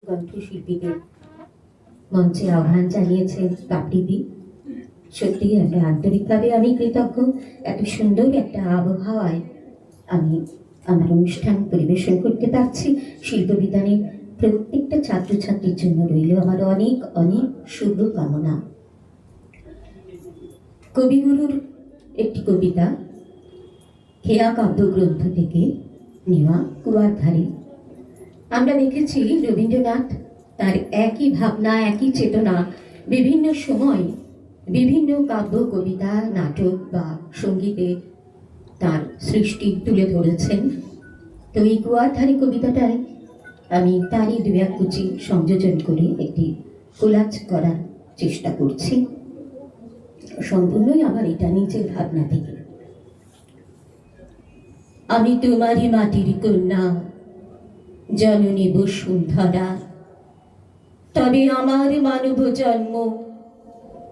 কণ্ঠশিল্পীদের মঞ্চে আহ্বান জানিয়েছেন কাপড়িদি। সত্যি একটা আন্তরিকভাবে আমি কৃতজ্ঞ। এত সুন্দর একটা আবহাওয়ায় আমি আমার অনুষ্ঠান পরিবেশন করতে পারছি। শিল্পবিতানের প্রত্যেকটা ছাত্রছাত্রীর জন্য রইল আমার অনেক অনেক শুভকামনা। কবিগুরুর একটি কবিতা হেয়া কাব্যগ্রন্থ থেকে নেওয়া, কুয়ার ধারে। আমরা দেখেছি রবীন্দ্রনাথ তার একই ভাবনা, একই চেতনা বিভিন্ন সময় বিভিন্ন কাব্য, কবিতা, নাটক বা সঙ্গীতে তার সৃষ্টি তুলে ধরেছেন। তো এই কুয়ার ধারে কবিতাটায় আমি তারই দু এক কুচি সংযোজন করে একটি কোলাজ করার চেষ্টা করছি। সম্পূর্ণই আমার এটা নিজের ভাবনা থেকে। আমি তোমারই মাটির কন্যা, জননী বসুন্ধরা, তবে আমার মানব জন্ম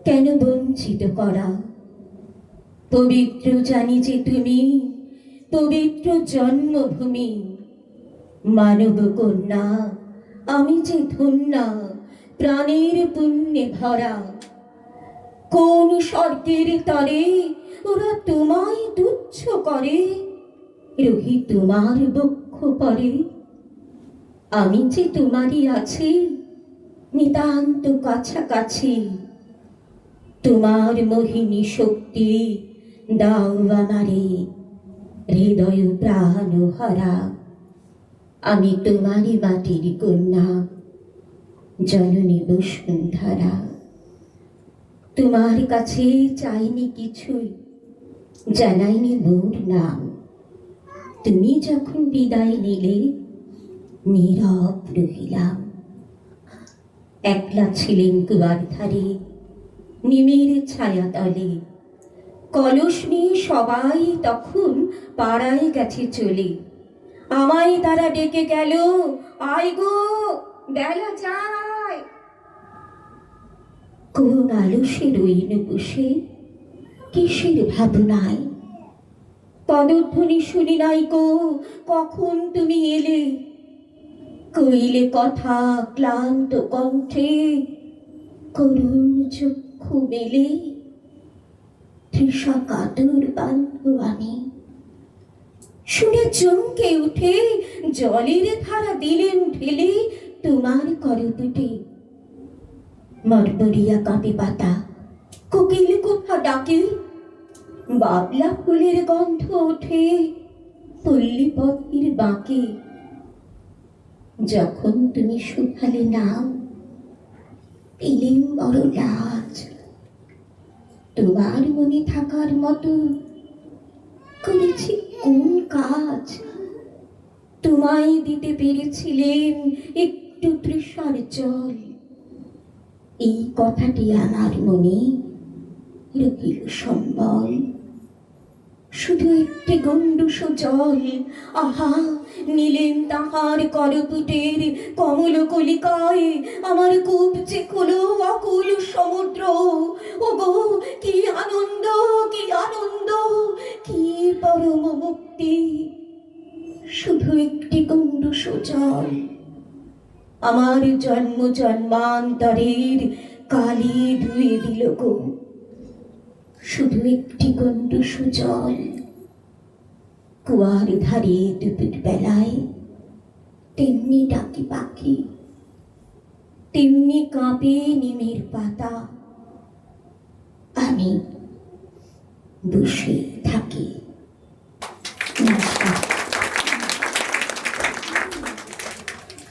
কেন বঞ্চিত করা? পবিত্র জানি যে তুমি, পবিত্র জন্মভূমি, মানব কন্যা আমি যে ধন্যা, প্রাণের পুণ্যে ভরা। কোন স্বর্গের তরে ওরা তোমায় তুচ্ছ করে, রহি তোমার বক্ষ পরে। আমি যে তোমারই আছি নিতান্ত কাছাকাছি, তোমার মোহিনী শক্তি দাও আমারে, হৃদয় প্রাণ হারা। আমি তোমারই মাটির কন্যা, জননী বসুন্ধরা। তোমার কাছে চাইনি কিছুই, জানাইনি মোর নাম। তুমি যখন বিদায় নিলে নীরব রহিলাম। একলা ছিলেন কুয়ার ধারে নিমের ছায়া তলে, কলস নিয়ে সবাই তখন পাড়ায় গেছে চলে। আমায় তারা ডেকে গেল, আয় গো বেলা যায়। কোন আলসে রইল বসে কিসের ভাবনায়, পদধ্বনি শুনি নাই গো কখন তুমি এলে। কইলে কথা ক্লান্ত কণ্ঠে, করুণ চক্ষু মেলে। তৃষা কাতর বান্ধ আমি, শুনে চমকে উঠে জলের ধারা দিলেন ঢেলে তোমার করপুটে। মরমরিয়া কাঁপে পাতা, কোকিল কোথা ডাকে, বাবলা ফুলের গন্ধ ওঠে পল্লী পথের বাঁকে। যখন তুমি শুধালে নাম, পেলেম বড় লাজ। তোমার মনে থাকার মতো করেছি কোন কাজ? তোমায় দিতে পেরেছিলেন একটু তৃষার জল, এই কথাটি আমার মনে রহিল সম্বল। শুধু একটি গণ্ডূষ জল, আহা নিলেন তাহার করপুটের কমল কলিকায়। আমার কূপ যে হলো অকুল সমুদ্র। ওগো কি আনন্দ, কি আনন্দ, কি পরম মুক্তি। শুধু একটি গণ্ডূষ জল আমার জন্ম জন্মান্তরের কালি ধুয়ে দিল গো। শুধু একটি গণ্ডূষ জল। কুয়ার ধারে দুপুর বেলায় তেমনি ডাকি পাখি, তেমনি কাঁপে নিমের পাতা। আমি বসে থাকি।